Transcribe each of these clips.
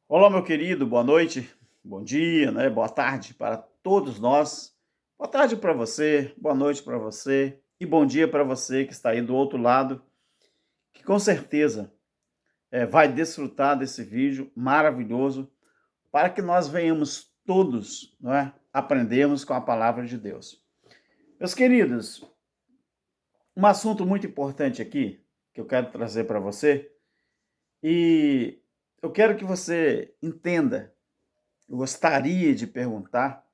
Olá, meu querido, boa noite, bom dia, né? Boa tarde para todos nós. Boa tarde para você, boa noite para você e bom dia para você que está aí do outro lado, que com certeza vai desfrutar desse vídeo maravilhoso para que nós venhamos todos, não é, aprendermos com a palavra de Deus. Meus queridos, um assunto muito importante aqui que eu quero trazer para você e eu quero que você entenda. Eu gostaria de perguntar,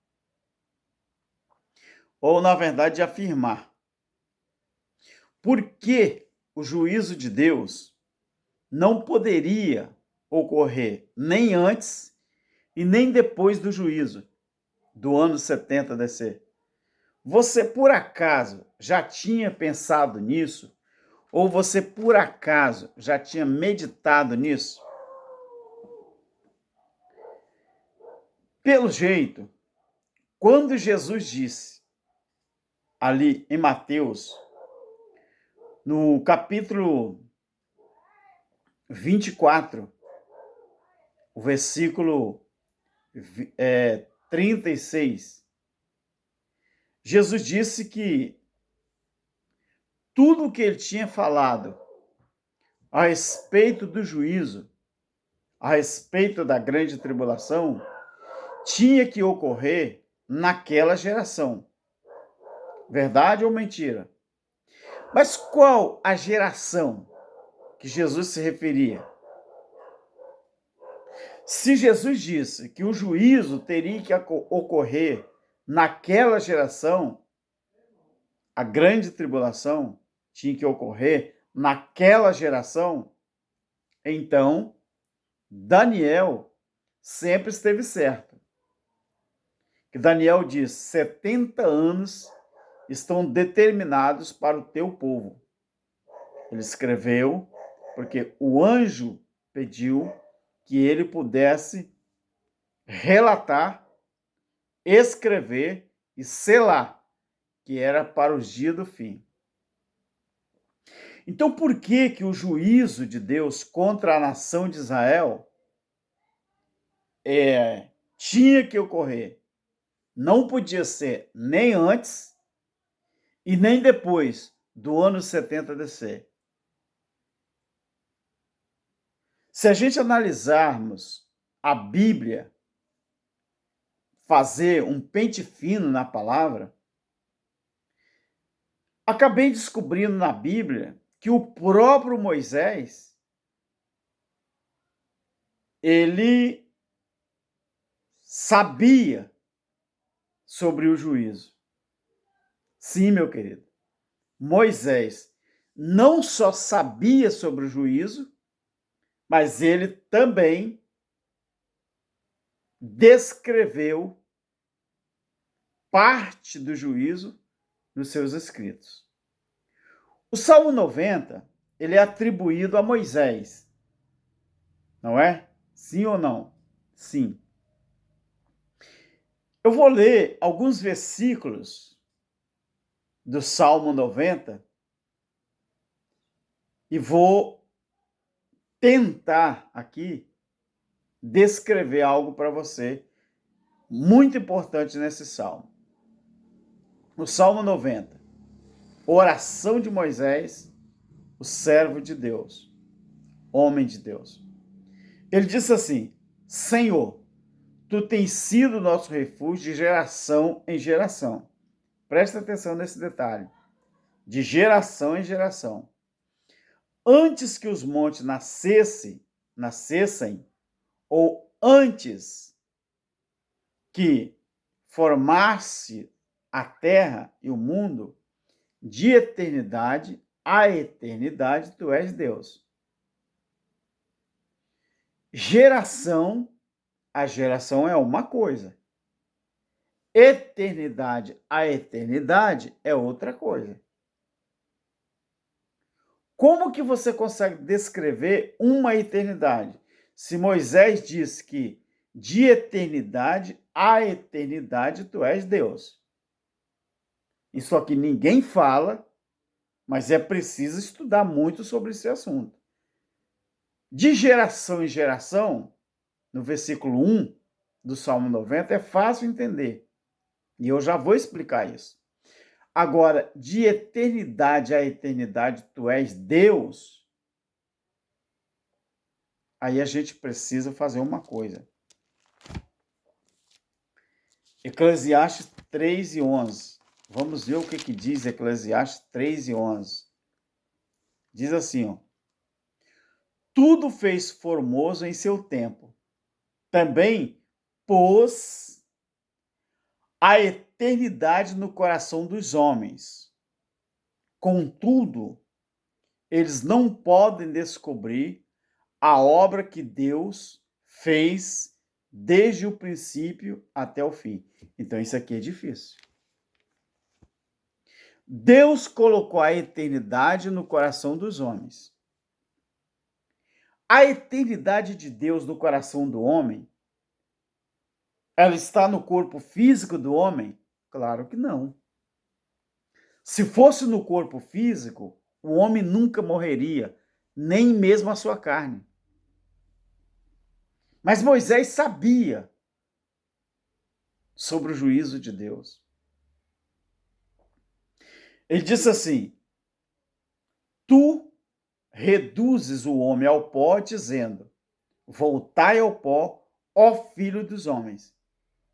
ou na verdade de afirmar, por que o juízo de Deus não poderia ocorrer nem antes e nem depois do juízo do ano 70 DC? Você por acaso já tinha pensado nisso? Ou você por acaso já tinha meditado nisso? Pelo jeito, quando Jesus disse ali em Mateus, no capítulo 24, o versículo 36, Jesus disse que tudo o que ele tinha falado a respeito do juízo, a respeito da grande tribulação, tinha que ocorrer naquela geração. Verdade ou mentira? Mas qual a geração que Jesus se referia? Se Jesus disse que o juízo teria que ocorrer naquela geração, a grande tribulação tinha que ocorrer naquela geração, então Daniel sempre esteve certo. Que Daniel diz: 70 anos estão determinados para o teu povo. Ele escreveu porque o anjo pediu que ele pudesse relatar, escrever e selar, que era para os dias do fim. Então, por que o juízo de Deus contra a nação de Israel tinha que ocorrer? Não podia ser nem antes e nem depois do ano 70 DC. Se a gente analisarmos a Bíblia, fazer um pente fino na palavra, acabei descobrindo na Bíblia que o próprio Moisés, ele sabia sobre o juízo. Sim, meu querido. Moisés não só sabia sobre o juízo, mas ele também descreveu parte do juízo nos seus escritos. O Salmo 90, ele é atribuído a Moisés, não é? Sim ou não? Sim. Eu vou ler alguns versículos do Salmo 90 e vou tentar aqui descrever algo para você muito importante nesse salmo. O Salmo 90, oração de Moisés, o servo de Deus, homem de Deus. Ele disse assim: Senhor, tu tens sido nosso refúgio de geração em geração. Presta atenção nesse detalhe. De geração em geração. Antes que os montes nascessem, ou antes que formasse a terra e o mundo, de eternidade a eternidade tu és Deus. Geração a geração é uma coisa. Eternidade a eternidade é outra coisa. Como que você consegue descrever uma eternidade? Se Moisés diz que de eternidade a eternidade tu és Deus. Isso aqui ninguém fala, mas é preciso estudar muito sobre esse assunto. De geração em geração, no versículo 1 do Salmo 90, é fácil entender. E eu já vou explicar isso. Agora, de eternidade a eternidade, tu és Deus. Aí a gente precisa fazer uma coisa. Eclesiastes 3:11. Vamos ver o que diz Eclesiastes 3:11. Diz assim, ó. Tudo fez formoso em seu tempo. Também pôs a eternidade no coração dos homens. Contudo, eles não podem descobrir a obra que Deus fez desde o princípio até o fim. Então, isso aqui é difícil. Deus colocou a eternidade no coração dos homens. A eternidade de Deus no coração do homem, ela está no corpo físico do homem? Claro que não. Se fosse no corpo físico, o homem nunca morreria, nem mesmo a sua carne. Mas Moisés sabia sobre o juízo de Deus. Ele disse assim: tu reduzes o homem ao pó, dizendo: voltai ao pó, ó filho dos homens.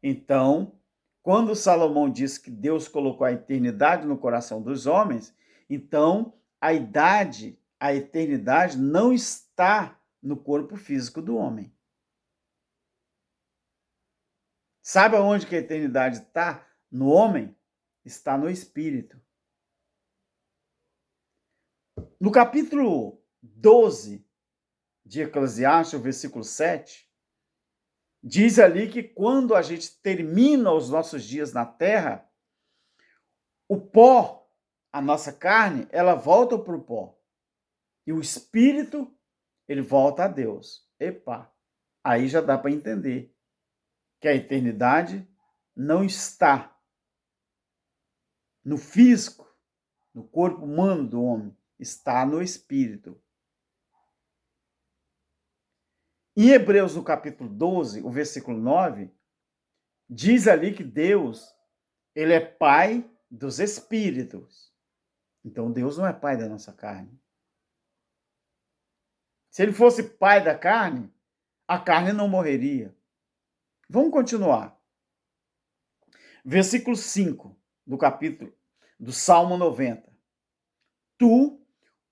Então, quando Salomão disse que Deus colocou a eternidade no coração dos homens, então a eternidade não está no corpo físico do homem. Sabe aonde que a eternidade está? No homem? Está no espírito. No capítulo 12 de Eclesiastes, o versículo 7, diz ali que quando a gente termina os nossos dias na terra, o pó, a nossa carne, ela volta para o pó. E o espírito, ele volta a Deus. Epa, aí já dá para entender que a eternidade não está no físico, no corpo humano do homem, está no espírito. Em Hebreus, no capítulo 12, o versículo 9, diz ali que Deus, ele é pai dos espíritos. Então, Deus não é pai da nossa carne. Se ele fosse pai da carne, a carne não morreria. Vamos continuar. Versículo 5 do capítulo do Salmo 90. Tu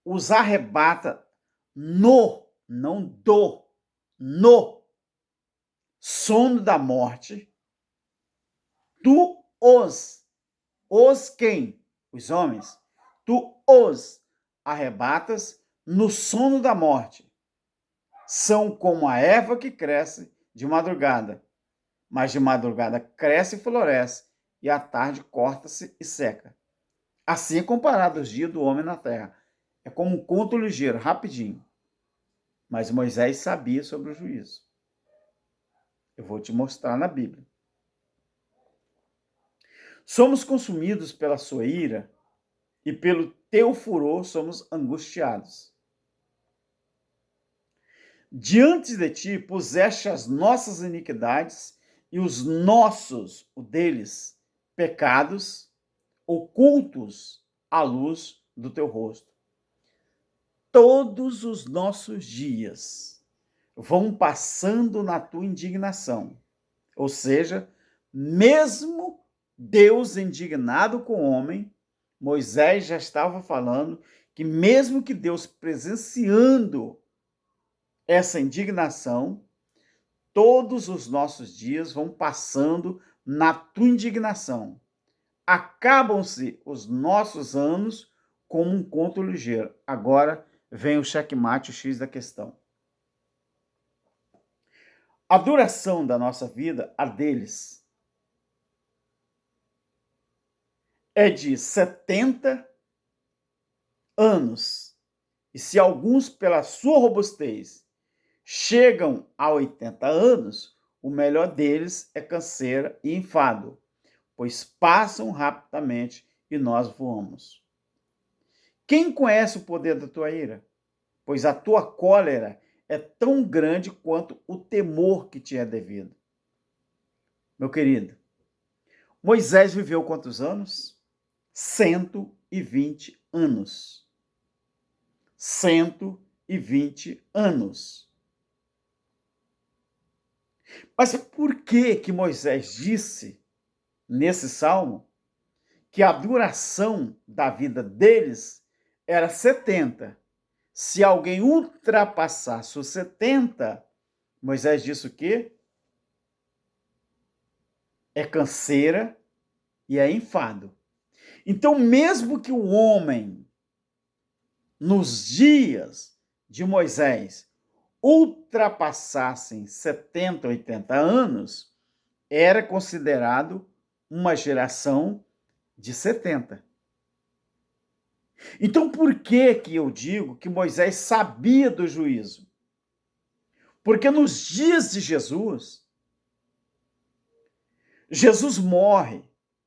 os arrebata no sono da morte. Tu os quem? Os homens. Tu os arrebatas no sono da morte. São como a erva que cresce de madrugada, mas de madrugada cresce e floresce, e à tarde corta-se e seca. Assim é comparado os dias do homem na terra. É como um conto ligeiro, rapidinho. Mas Moisés sabia sobre o juízo. Eu vou te mostrar na Bíblia. Somos consumidos pela sua ira, e pelo teu furor somos angustiados. Diante de ti puseste as nossas iniquidades e os nossos, o deles, pecados, ocultos à luz do teu rosto. Todos os nossos dias vão passando na tua indignação. Ou seja, mesmo Deus indignado com o homem, Moisés já estava falando que mesmo que Deus presenciando essa indignação, todos os nossos dias vão passando na tua indignação. Acabam-se os nossos anos como um conto ligeiro. Agora vem o checkmate, o X da questão. A duração da nossa vida, a deles, é de 70 anos. E se alguns, pela sua robustez, chegam a 80 anos, o melhor deles é canseira e enfado, pois passam rapidamente e nós voamos. Quem conhece o poder da tua ira? Pois a tua cólera é tão grande quanto o temor que te é devido. Meu querido, Moisés viveu quantos anos? 120 anos. 120 anos. Mas por que Moisés disse nesse salmo que a duração da vida deles era 70? Se alguém ultrapassasse os 70, Moisés disse o quê? É canseira e é enfado. Então, mesmo que o homem, nos dias de Moisés, ultrapassassem 70, 80 anos, era considerado uma geração de 70. Então, por que eu digo que Moisés sabia do juízo? Porque nos dias de Jesus, Jesus morre,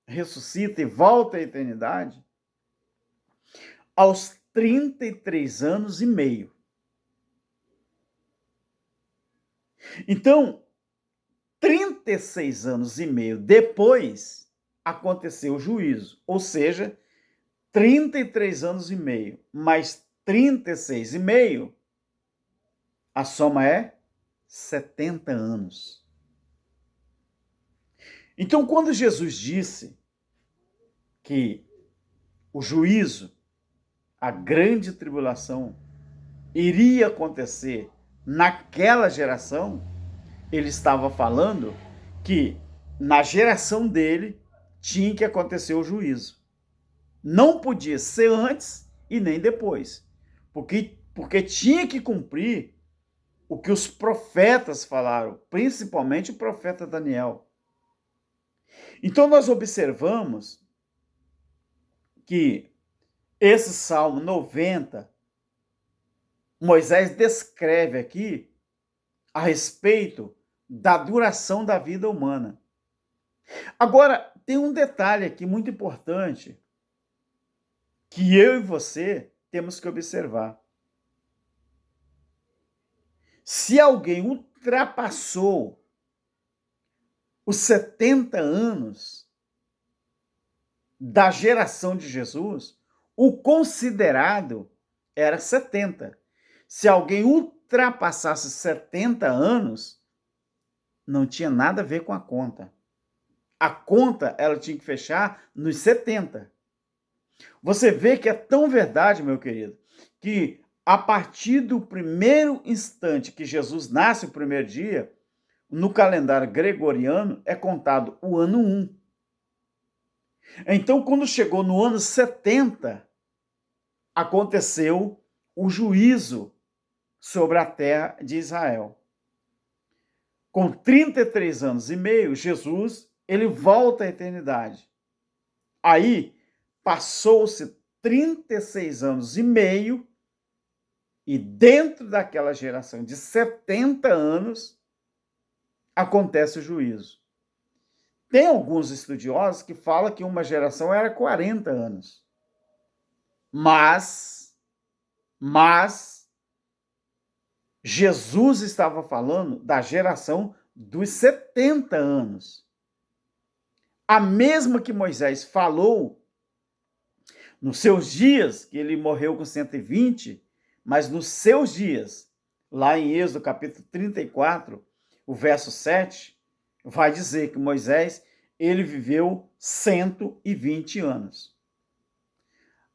ressuscita e volta à eternidade aos 33 anos e meio. Então, 36 anos e meio depois, aconteceu o juízo, ou seja, 33 anos e meio mais 36 e meio, a soma é 70 anos. Então, quando Jesus disse que o juízo, a grande tribulação, iria acontecer naquela geração, ele estava falando que na geração dele tinha que acontecer o juízo. Não podia ser antes e nem depois, porque tinha que cumprir o que os profetas falaram, principalmente o profeta Daniel. Então nós observamos que esse Salmo 90, Moisés descreve aqui a respeito da duração da vida humana. Agora, tem um detalhe aqui muito importante que eu e você temos que observar. Se alguém ultrapassou os 70 anos da geração de Jesus, o considerado era 70. Se alguém ultrapassasse 70 anos, não tinha nada a ver com a conta. A conta, ela tinha que fechar nos 70. Você vê que é tão verdade, meu querido, que a partir do primeiro instante que Jesus nasce, o primeiro dia, no calendário gregoriano, é contado o ano 1. Então, quando chegou no ano 70, aconteceu o juízo sobre a terra de Israel. Com 33 anos e meio, Jesus, ele volta à eternidade. Aí, passou-se 36 anos e meio, e dentro daquela geração de 70 anos, acontece o juízo. Tem alguns estudiosos que falam que uma geração era 40 anos. Mas Jesus estava falando da geração dos 70 anos. A mesma que Moisés falou nos seus dias, que ele morreu com 120, mas nos seus dias, lá em Êxodo capítulo 34, o verso 7, vai dizer que Moisés, ele viveu 120 anos.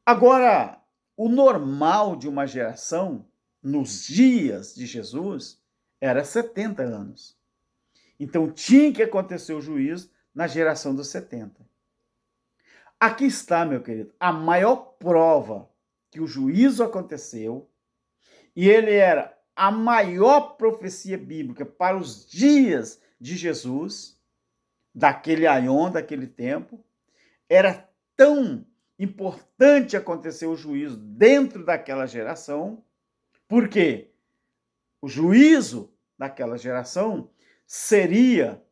Agora, o normal de uma geração, nos dias de Jesus, era 70 anos. Então, tinha que acontecer o juízo na geração dos 70. Aqui está, meu querido, a maior prova que o juízo aconteceu, e ele era a maior profecia bíblica para os dias de Jesus, daquele aion, daquele tempo. Era tão importante acontecer o juízo dentro daquela geração, porque o juízo daquela geração seria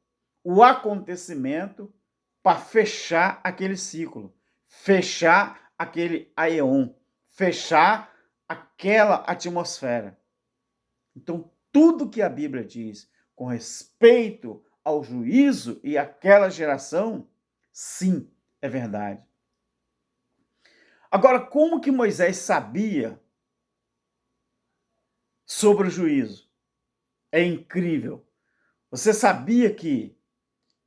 o acontecimento para fechar aquele ciclo, fechar aquele aion, fechar aquela atmosfera. Então, tudo que a Bíblia diz com com respeito ao juízo e àquela geração, sim, é verdade. Agora, como que Moisés sabia sobre o juízo? É incrível. Você sabia que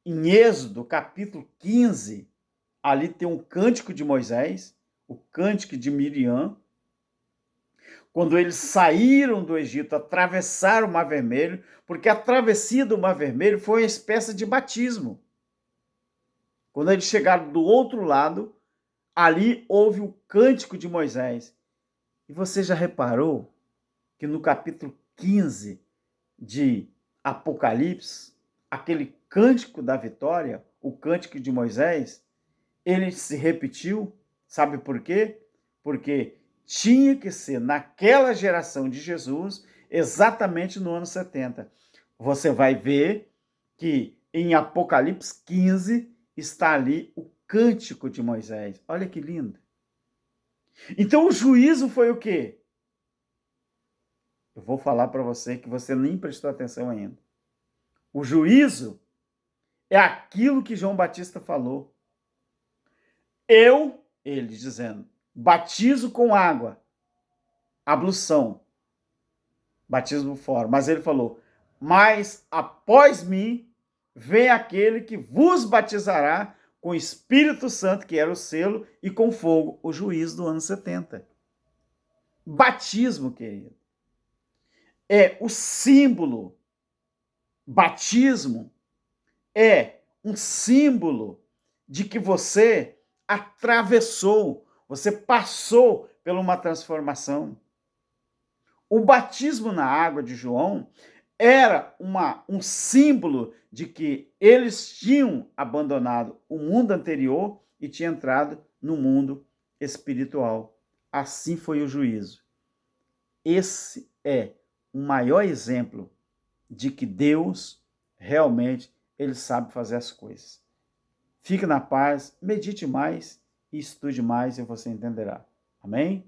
em Êxodo, capítulo 15, ali tem um cântico de Moisés, o cântico de Miriam, quando eles saíram do Egito, atravessaram o Mar Vermelho, porque a travessia do Mar Vermelho foi uma espécie de batismo. Quando eles chegaram do outro lado, ali houve o cântico de Moisés. E você já reparou que no capítulo 15 de Apocalipse, aquele cântico da vitória, o cântico de Moisés, ele se repetiu? Sabe por quê? Porque tinha que ser naquela geração de Jesus, exatamente no ano 70. Você vai ver que em Apocalipse 15 está ali o cântico de Moisés. Olha que lindo. Então o juízo foi o quê? Eu vou falar para você que você nem prestou atenção ainda. O juízo é aquilo que João Batista falou. Ele dizendo, batizo com água, ablução, batismo fora. Mas ele falou, mas após mim vem aquele que vos batizará com o Espírito Santo, que era o selo, e com fogo, o juízo do ano 70. Batismo, querido, é o símbolo. Batismo é um símbolo de que você atravessou, você passou por uma transformação. O batismo na água de João era um símbolo de que eles tinham abandonado o mundo anterior e tinham entrado no mundo espiritual. Assim foi o juízo. Esse é o maior exemplo de que Deus realmente ele sabe fazer as coisas. Fique na paz, medite mais e estude mais e você entenderá. Amém?